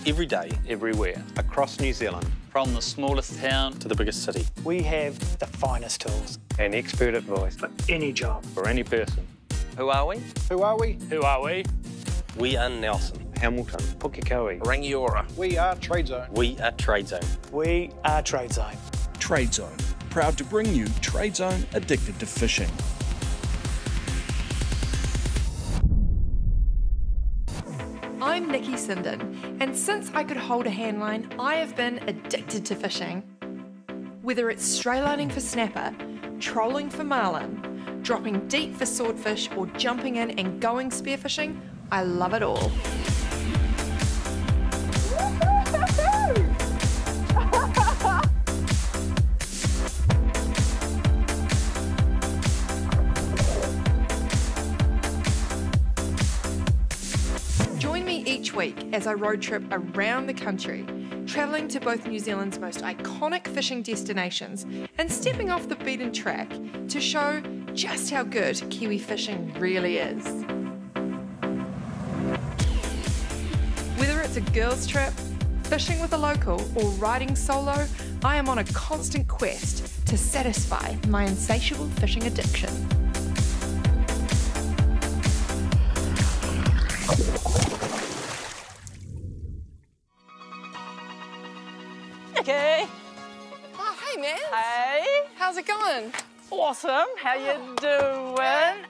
every day, everywhere, across New Zealand. From the smallest town to the biggest city. We have the finest tools. And expert advice. For any job. For any person. Who are we? Who are we? Who are we? We are Nelson, Hamilton, Pukekohe, Rangiora. We are Trade Zone. We are Trade Zone. We are Trade Zone. Trade Zone, proud to bring you Trade Zone Addicted to Fishing. I'm Nicky, and since I could hold a handline, I have been addicted to fishing. Whether it's straylining for snapper, trolling for marlin, dropping deep for swordfish, or jumping in and going spearfishing, I love it all. Join me each week as I road trip around the country, travelling to both New Zealand's most iconic fishing destinations and stepping off the beaten track to show just how good Kiwi fishing really is. Whether it's a girls' trip, fishing with a local, or riding solo, I am on a constant quest to satisfy my insatiable fishing addiction. Nicky! Oh, hey, man. Hey! How's it going? Awesome! How you doing?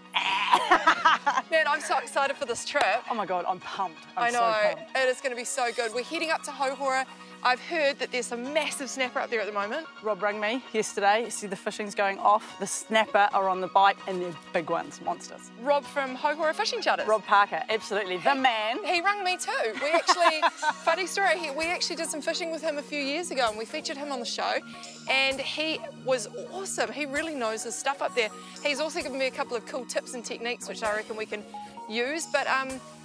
Man, I'm so excited for this trip. Oh my God, I'm pumped. I know, so pumped. it is going to be so good. We're heading up to Houhora. I've heard that there's some massive snapper up there at the moment. Rob rang me yesterday. See, the fishing's going off. The snapper are on the bite, and they're big ones, monsters. Rob from Houhora Fishing Charters. Rob Parker, absolutely, the man. He rang me too. We actually, funny story, we actually did some fishing with him a few years ago, and we featured him on the show, and he was awesome. He really knows his stuff up there. He's also given me a couple of cool tips and techniques, which I reckon we can use, but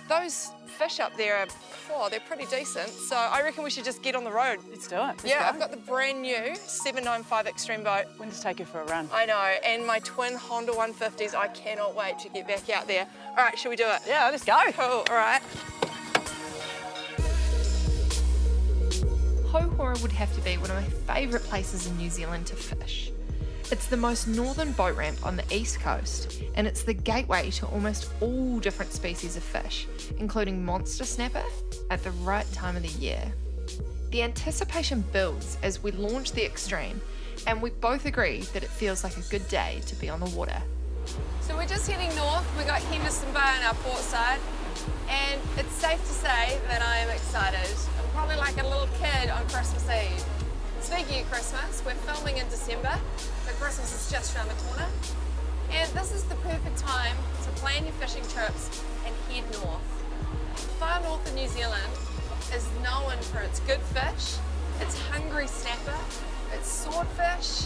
those fish up there are, they're pretty decent, so I reckon we should just get on the road. Let's do it. Yeah, I've got the brand new 795 Extreme boat. When to take you for a run. I know, and my twin Honda 150s. I cannot wait to get back out there. All right, shall we do it? Yeah, let's go. Cool, all right. Houhora would have to be one of my favourite places in New Zealand to fish. It's the most northern boat ramp on the east coast, and it's the gateway to almost all different species of fish, including monster snapper, at the right time of the year. The anticipation builds as we launch the Extreme, and we both agree that it feels like a good day to be on the water. So we're just heading north. We got Henderson Bay on our port side, and it's safe to say that I am excited. I'm probably like a little kid on Christmas Eve. Speaking of Christmas, we're filming in December, but Christmas is just around the corner. And this is the perfect time to plan your fishing trips and head north. Far north of New Zealand is known for its good fish, its hungry snapper, its swordfish,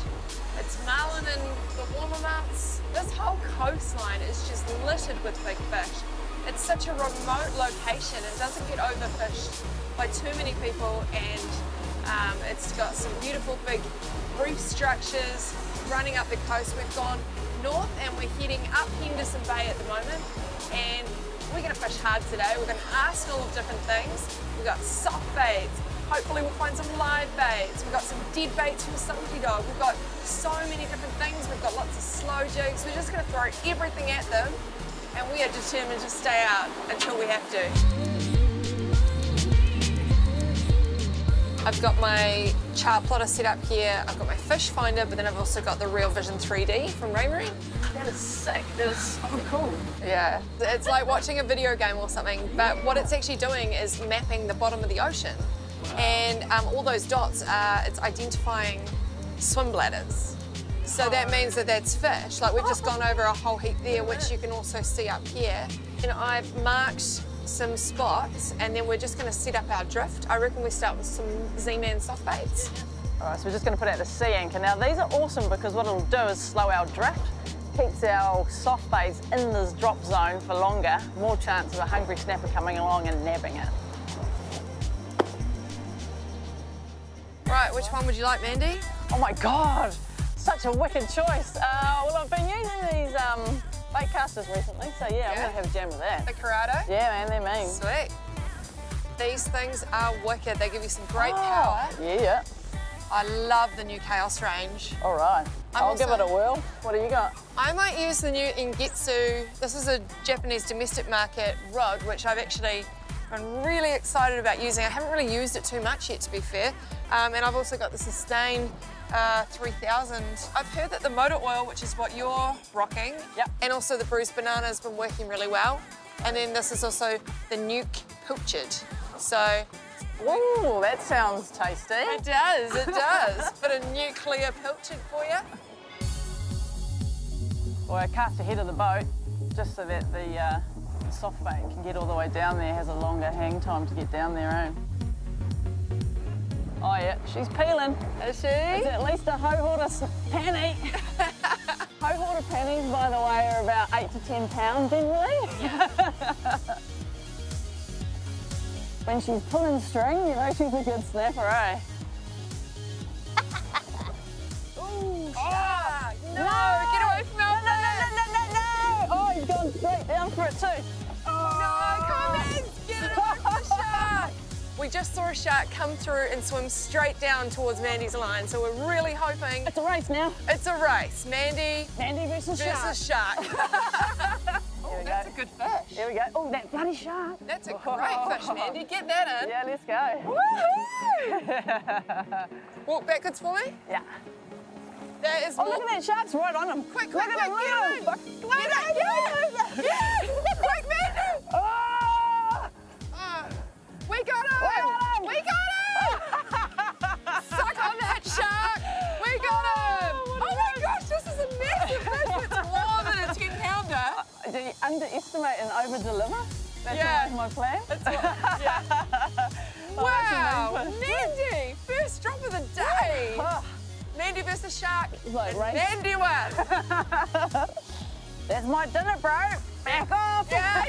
its marlin in the warmer months. This whole coastline is just littered with big fish. It's such a remote location, it doesn't get overfished by too many people, and it's got some beautiful big reef structures running up the coast. We've gone north and we're heading up Henderson Bay at the moment, and we're going to fish hard today. We're going to arsenal of different things. We've got soft baits, hopefully we'll find some live baits. We've got some dead baits from Salty Dog. We've got so many different things. We've got lots of slow jigs. We're just going to throw everything at them, and we are determined to stay out until we have to. I've got my chart plotter set up here, I've got my fish finder, but then I've also got the Real Vision 3D from Raymarine. That is sick. That is so cool. Yeah, it's like watching a video game or something, but what it's actually doing is mapping the bottom of the ocean. And all those dots are, it's identifying swim bladders. So that means that that's fish. Like, we've just gone over a whole heap there, which you can also see up here. And I've marked some spots, and then we're just going to set up our drift. I reckon we start with some Z-Man soft baits. All right, so we're just going to put out the sea anchor. Now, these are awesome because what it'll do is slow our drift, keeps our soft baits in this drop zone for longer, more chance of a hungry snapper coming along and nabbing it. Right, which one would you like, Mandy? Oh my God, such a wicked choice. Well, I've been using these bait casters recently, so yeah, I'm going to have a jam with that. The Corrado? Yeah, man, they're mean. Sweet. These things are wicked. They give you some great power. Yeah. I love the new Chaos range. All right. I'll give it a whirl. What do you got? I might use the new Ingetsu. This is a Japanese domestic market rod, which I've actually been really excited about using. I haven't really used it too much yet, to be fair. And I've also got the Sustain 3000. I've heard that the motor oil, which is what you're rocking, and also the bruised banana has been working really well. And then this is also the Nuke Pilchard. So, ooh, that sounds tasty. It does, it does. Bit of nuclear pilchard for you. Well, I cast ahead of the boat just so that the soft bait can get all the way down there, has a longer hang time to get down there, eh? Oh yeah, she's peeling. Is she? It's at least a Houhora panny. Houhora pannies, by the way, are about 8 to 10 pounds generally. When she's pulling string, you know she's a good snapper, eh? Ooh, shark! No, get away from our No! Oh, he's gone straight down for it too. No, come in! Get it away from the shark! We just saw a shark come through and swim straight down towards Mandy's line, so we're really hoping... It's a race now. It's a race. Mandy versus shark. Oh, that's a good fish. Here we go. Oh, that bloody shark. That's a great fish, Mandy. Get that in. Yeah, let's go. Woohoo! Walk backwards for me. Yeah. That is Oh, look at that shark's right on him. Quick, look quick, at him, quick, look at him. Get it! Quick, Mandy! Oh! We got him! We got him! Suck on that shark! We got him! Oh my gosh, this is a massive fish. It's more than a 10-pounder. Do you underestimate and over-deliver? That's always my plan. That's what, wow, Mandy! First drop of the day. Mandy versus shark. Like and race. Mandy won. That's my dinner, bro. Back off. Yeah.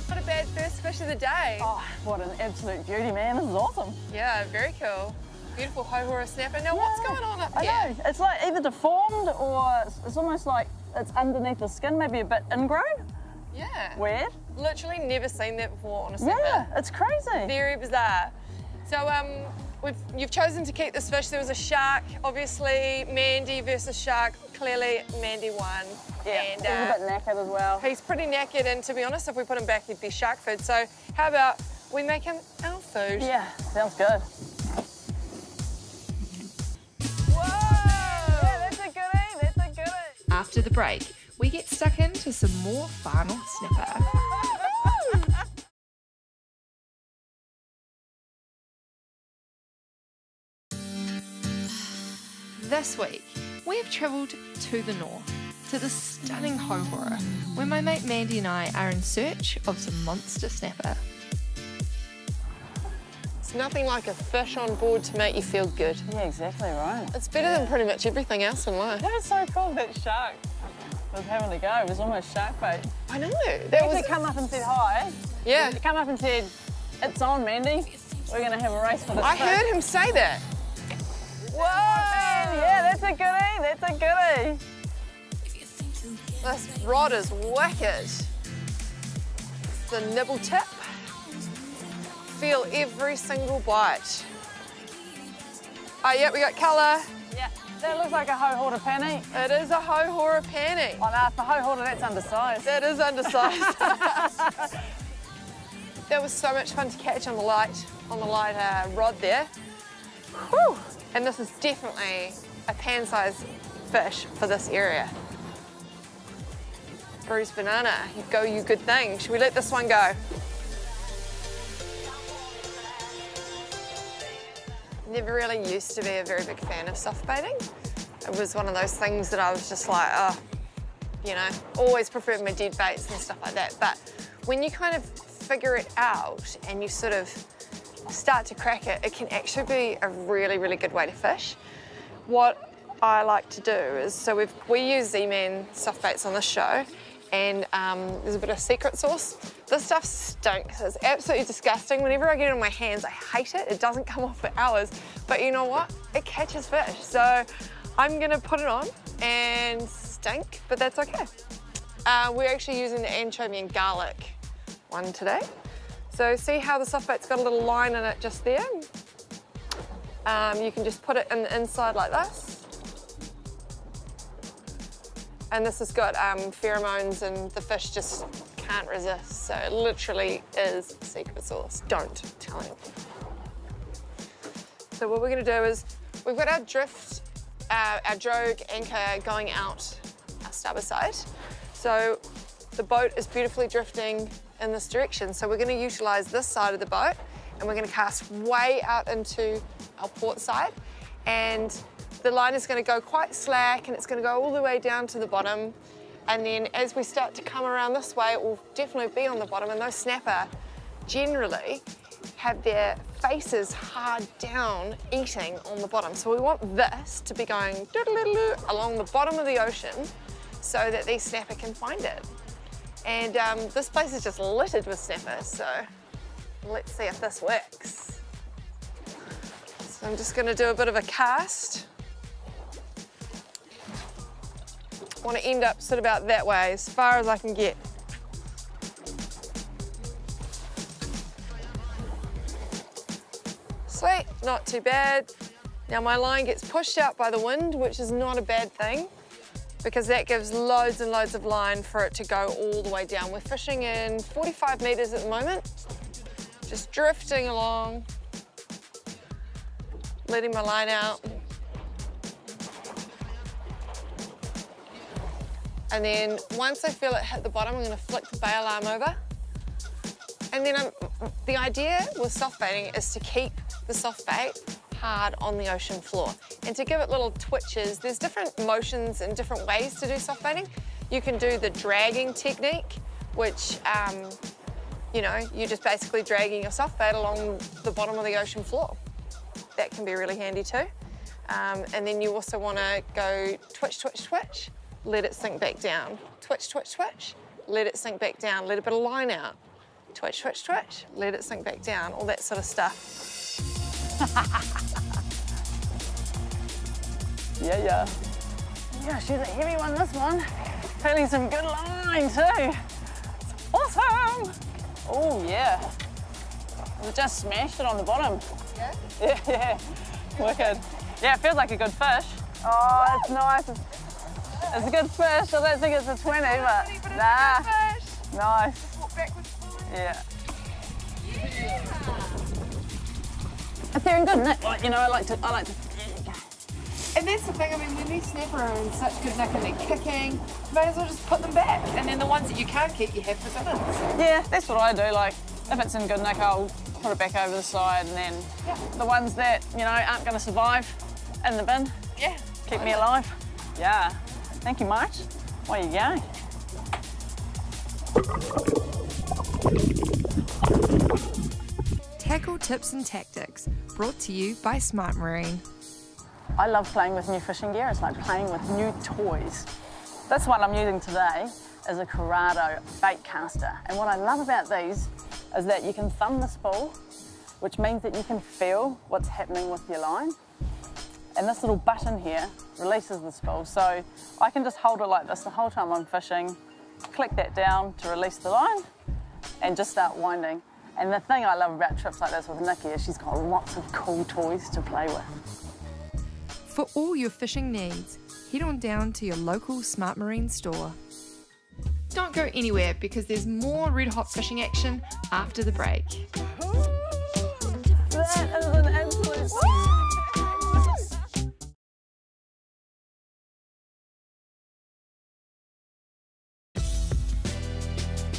Not a bad first fish of the day. Oh, what an absolute beauty, man. This is awesome. Yeah, very cool. Beautiful Houhora snapper. Now, what's going on up here? I know. It's like either deformed or it's almost like it's underneath the skin, maybe a bit ingrown. Yeah. Weird. Literally never seen that before on a snapper. Yeah, it's crazy. Very bizarre. So, you've chosen to keep this fish. There was a shark, obviously. Mandy versus shark. Clearly, Mandy won. Yeah, and, he's a bit knackered as well. He's pretty knackered, and to be honest, if we put him back, he'd be shark food. So, how about we make him our food? Yeah, sounds good. Whoa! Yeah, that's a goodie, that's a goodie. After the break, we get stuck into some more fun on snapper. This week, we have travelled to the north, to the stunning Houhora, where my mate Mandy and I are in search of some monster snapper. It's nothing like a fish on board to make you feel good. Yeah, exactly right. It's better than pretty much everything else in life. That was so cool, that shark was having to go. It was almost shark bait. I know. That was come up and said hi. Yeah. He come up and said, "It's on, Mandy. We're going to have a race for this I fish." heard him say that. Whoa! Man, yeah, that's a goodie, that's a goodie. This rod is wicked. The nibble tip. Feel every single bite. Oh yeah, we got colour. Yeah, that looks like a Houhora panny. It is a Houhora panny. Oh no, for Houhora, that's undersized. That is undersized. That was so much fun to catch on the light rod there. Whew. And this is definitely a pan-sized fish for this area. Bruised banana, you go, you good thing. Should we let this one go? Never really used to be a very big fan of soft baiting. It was one of those things that I was just like, oh, you know, always preferred my dead baits and stuff like that. But when you kind of figure it out and you sort of start to crack it, it can actually be a really, really good way to fish. What I like to do is, so we use Z-Man soft baits on this show, and there's a bit of secret sauce. This stuff stinks. It's absolutely disgusting. Whenever I get it on my hands, I hate it. It doesn't come off for hours, but you know what? It catches fish. So I'm gonna put it on and stink, but that's okay. We're actually using the anchovy and garlic one today. So see how the softbait's got a little line in it just there? You can just put it in the inside like this. And this has got pheromones and the fish just can't resist. So it literally is secret sauce. Don't tell anyone. So what we're gonna do is, we've got our drift, our drogue anchor going out our starboard side. So the boat is beautifully drifting in this direction. So we're gonna utilize this side of the boat and we're gonna cast way out into our port side. And the line is gonna go quite slack and it's gonna go all the way down to the bottom. And then as we start to come around this way, it will definitely be on the bottom. And those snapper generally have their faces hard down eating on the bottom. So we want this to be going along the bottom of the ocean so that these snapper can find it. And this place is just littered with snappers, so let's see if this works. So I'm just gonna do a bit of a cast. I want to end up sort of about that way, as far as I can get. Sweet, not too bad. Now my line gets pushed out by the wind, which is not a bad thing, because that gives loads and loads of line for it to go all the way down. We're fishing in 45 meters at the moment, just drifting along, letting my line out. And then once I feel it hit the bottom, I'm gonna flick the bail arm over. And then the idea with soft baiting is to keep the soft bait hard on the ocean floor and to give it little twitches. There's different motions and different ways to do soft baiting. You can do the dragging technique, which, you know, you're just basically dragging your soft bait along the bottom of the ocean floor. That can be really handy too. And then you also wanna go twitch, twitch, twitch, let it sink back down. Twitch, twitch, twitch, let it sink back down. Let a bit of line out. Twitch, twitch, twitch, let it sink back down. All that sort of stuff. Yeah, she's a heavy one, this one. Feeling some good line too. It's awesome. Oh yeah. We just smashed it on the bottom. Yeah? Yeah. Wicked. Yeah, it feels like a good fish. Oh, it's nice. It's a good fish. I don't think it's a 20, but nah. Nice. Yeah. They're in good nick. You know, I like to. And that's the thing, I mean, when these snapper are in such good nick and they're kicking, you may as well just put them back. And then the ones that you can't keep, you have for dinners. Yeah, that's what I do. Like, if it's in good nick, I'll put it back over the side, and then the ones that, you know, aren't going to survive in the bin, keep me alive. Yeah. Thank you, mate. Where you going? Tackle tips and tactics, brought to you by Smart Marine. I love playing with new fishing gear. It's like playing with new toys. This one I'm using today is a Corrado bait caster. And what I love about these is that you can thumb the spool, which means that you can feel what's happening with your line. And this little button here releases the spool. So I can just hold it like this the whole time I'm fishing, click that down to release the line, and just start winding. And the thing I love about trips like this with Nicky is she's got lots of cool toys to play with. For all your fishing needs, head on down to your local Smart Marine store. Don't go anywhere because there's more red hot fishing action after the break. That is an absolute...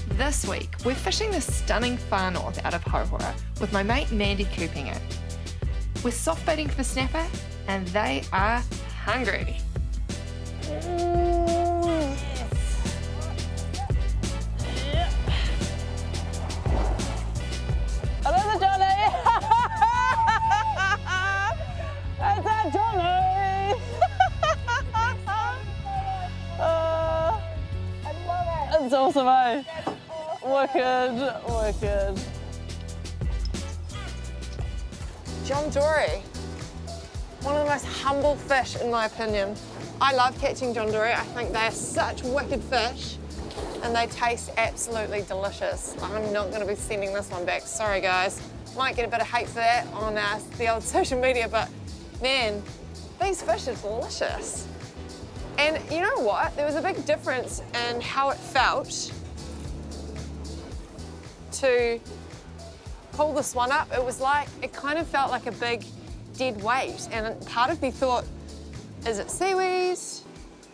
This week, we're fishing the stunning far north out of Houhora with my mate Mandy Kupenga. We're soft baiting for snapper, and they are hungry. Another Johnny! It's a Johnny! I love it! It's awesome, eh? Wicked, wicked. John Dory. One of the most humble fish, in my opinion. I love catching John Dory. I think they're such wicked fish, and they taste absolutely delicious. I'm not going to be sending this one back. Sorry, guys. Might get a bit of hate for that on the old social media, but man, these fish are delicious. And you know what? There was a big difference in how it felt to pull this one up. It kind of felt like a big dead weight. And part of me thought, is it seaweed?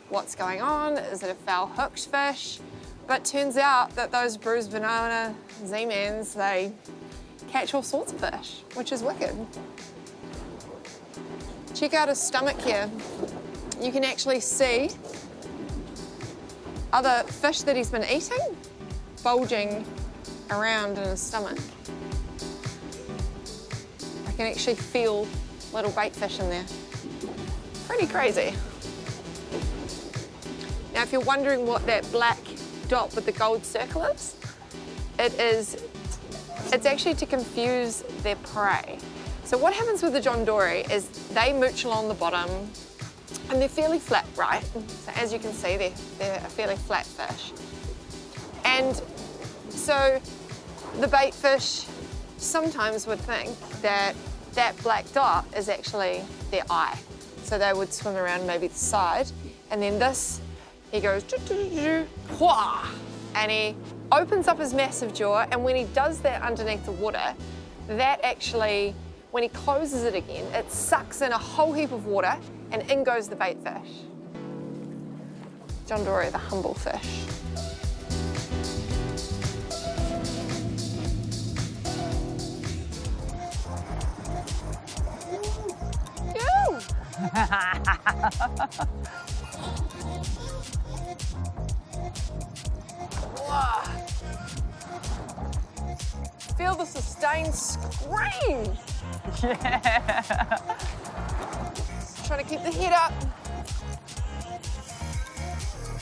What's going on? Is it a foul hooked fish? But turns out that those bruised banana Z-mans, they catch all sorts of fish, which is wicked. Check out his stomach here. You can actually see other fish that he's been eating bulging around in his stomach. I can actually feel little bait fish in there. Pretty crazy. Now, if you're wondering what that black dot with the gold circle is, it's actually to confuse their prey. So what happens with the John Dory is they mooch along the bottom, and they're fairly flat, right? So as you can see, they're a fairly flat fish. And so the bait fish sometimes would think that that black dot is actually their eye. So they would swim around maybe the side, and then this, he goes, wha, and he opens up his massive jaw, and when he does that underneath the water, that actually, when he closes it again, it sucks in a whole heap of water, and in goes the bait fish. John Dory, the humble fish. Ew! Feel the sustained scream. Yeah. Trying to keep the head up.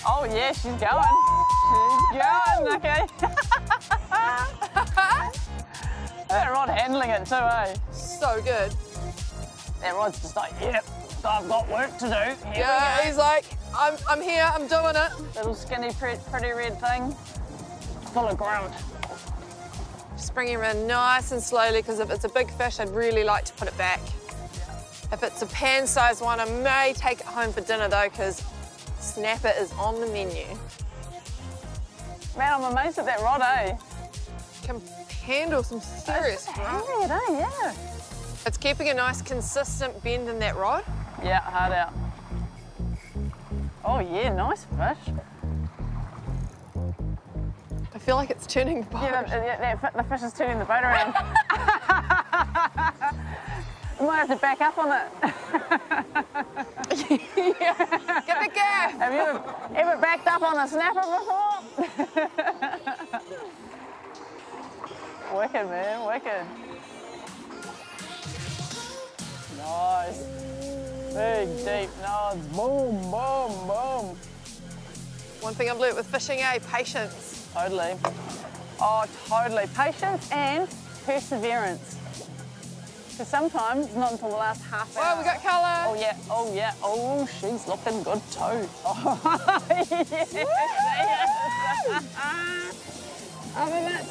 Oh yeah, she's going. She's going, Nicky. That rod handling it too, eh? So good. That rod's just like, yep, I've got work to do. Here Yeah, we go. he's like, I'm here, I'm doing it. Little skinny, pretty red thing, full of grunt. Just bring him in nice and slowly, because if it's a big fish, I'd really like to put it back. If it's a pan-sized one, I may take it home for dinner though, because snapper is on the menu. Man, I'm amazed at that rod, eh? Can handle some serious It's grunt. hard, eh? Yeah. It's keeping a nice consistent bend in that rod. Yeah, hard out. Oh yeah, nice fish. I feel like it's turning the boat. Yeah, the fish is turning the boat around. You might have to back up on it. Yeah. Get the gaff. Have you ever backed up on a snapper before? Wicked, man, wicked. Nice. Big, deep nods. Boom, boom, boom. One thing I've learnt with fishing, patience. Totally. Oh, totally. Patience and perseverance. Because sometimes it's not until the last half hour. Well, we got colour. Oh, yeah, oh, yeah. Oh, she's looking good too. Oh, yes. Up in it.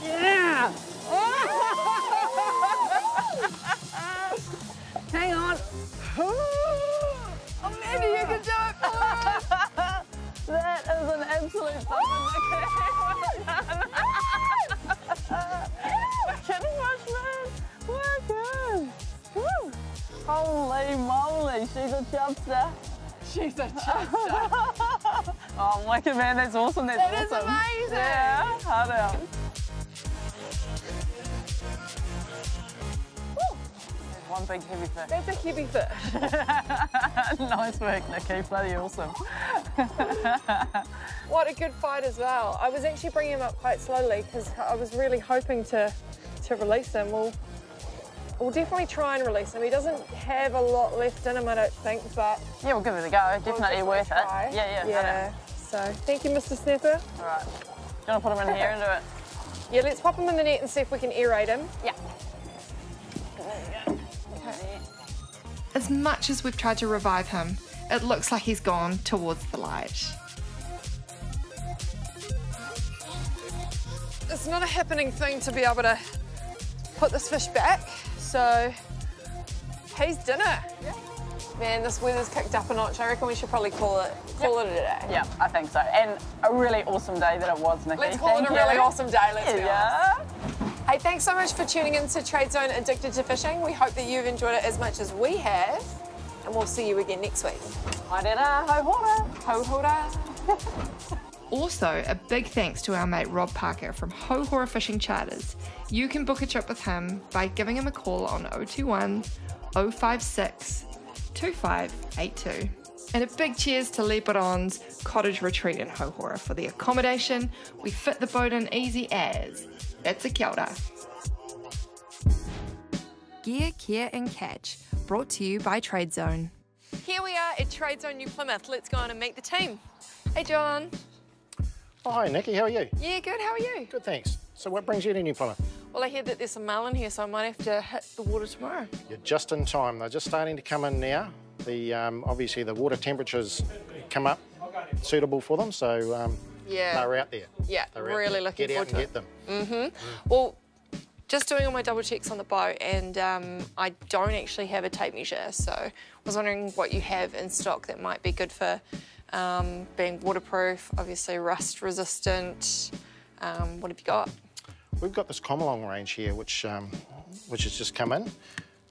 Yeah. Hang on. Oh, Mandy, you can do it. That is an absolute fucking Wicked fish, man. Wicked. Woo. Holy moly, she's a chubster. She's a chubster. Oh, wicked, man, that's awesome. That's That is awesome. amazing. Yeah, hard out. One big heavy fish. That's a heavy fish. Nice work, Nicky. Bloody awesome. What a good fight as well. I was actually bringing him up quite slowly because I was really hoping to release him. We'll definitely try and release him. He doesn't have a lot left in him, I don't think, but... Yeah, we'll give it a go. Definitely worth it. Try. Yeah. So, thank you, Mr. Snapper. All right. Do you want to put him in here and do it? Yeah, let's pop him in the net and see if we can aerate him. Yeah. As much as we've tried to revive him, it looks like he's gone towards the light. It's not a happening thing to be able to put this fish back, so he's dinner. Yeah. Man, this weather's kicked up a notch. I reckon we should probably call it a day. Yeah, I think so. And a really awesome day that it was, Nicky. Let's call it a really awesome day, let's be honest. Yeah. Hey, thanks so much for tuning in to Trade Zone Addicted to Fishing. We hope that you've enjoyed it as much as we have, and we'll see you again next week. Houhora. Houhora. Also, a big thanks to our mate Rob Parker from Houhora Fishing Charters. You can book a trip with him by giving him a call on 021 056 2582. And a big cheers to Le Baron's Cottage Retreat in Houhora for the accommodation. We fit the boat in easy as. That's a kia ora. Gear, Care and Catch, brought to you by Trade Zone. Here we are at Trade Zone New Plymouth. Let's go on and meet the team. Hey, John. Oh, hi, Nicky. How are you? Yeah, good. How are you? Good, thanks. So what brings you to New Plymouth? Well, I hear that there's some marlin here, so I might have to hit the water tomorrow. You're just in time. They're just starting to come in now. The obviously the water temperatures come up suitable for them, so yeah, they're out there. Yeah, they're really looking get forward out and to get them. Well, just doing all my double checks on the boat, and I don't actually have a tape measure, so I was wondering what you have in stock that might be good for being waterproof, obviously rust resistant. What have you got? We've got this Comalong range here, which has just come in.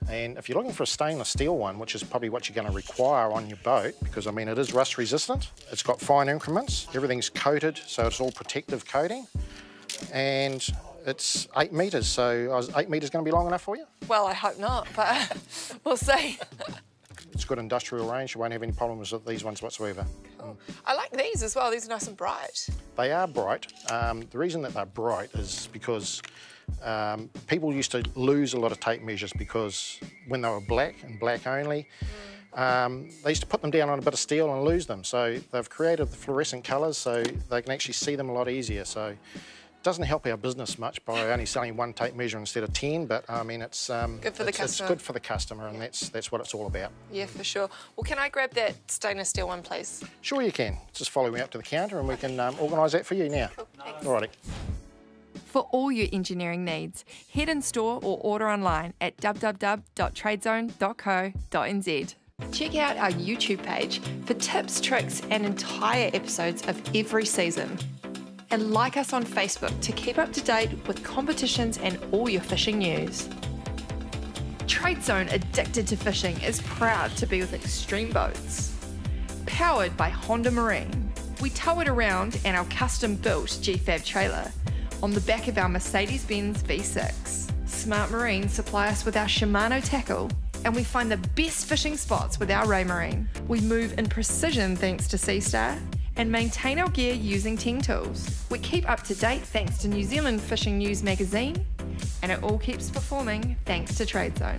And if you're looking for a stainless steel one, which is probably what you're going to require on your boat, because I mean it is rust resistant, it's got fine increments, everything's coated, so it's all protective coating, and it's 8 metres, so is 8 metres going to be long enough for you? Well, I hope not, but we'll see. It's good industrial range, you won't have any problems with these ones whatsoever. Cool. I like these as well, these are nice and bright. They are bright. The reason that they're bright is because people used to lose a lot of tape measures because when they were black and black only, they used to put them down on a bit of steel and lose them. So they've created the fluorescent colours so they can actually see them a lot easier. So it doesn't help our business much by only selling one tape measure instead of 10, but I mean it's good for the customer. It's good for the customer, and that's what it's all about. Yeah, for sure. Well, can I grab that stainless steel one, please? Sure you can. Just follow me up to the counter and we can organise that for you now. Cool, thanks. Alrighty. For all your engineering needs, head in store or order online at www.tradezone.co.nz. Check out our YouTube page for tips, tricks and entire episodes of every season. And like us on Facebook to keep up to date with competitions and all your fishing news. Trade Zone Addicted to Fishing is proud to be with Extreme Boats. Powered by Honda Marine, we tow it around in our custom-built GFAB trailer on the back of our Mercedes-Benz V6. Smart Marine supply us with our Shimano tackle, and we find the best fishing spots with our Ray Marine. We move in precision thanks to Seastar, and maintain our gear using Ting Tools. We keep up to date thanks to New Zealand Fishing News magazine, and it all keeps performing thanks to Trade Zone.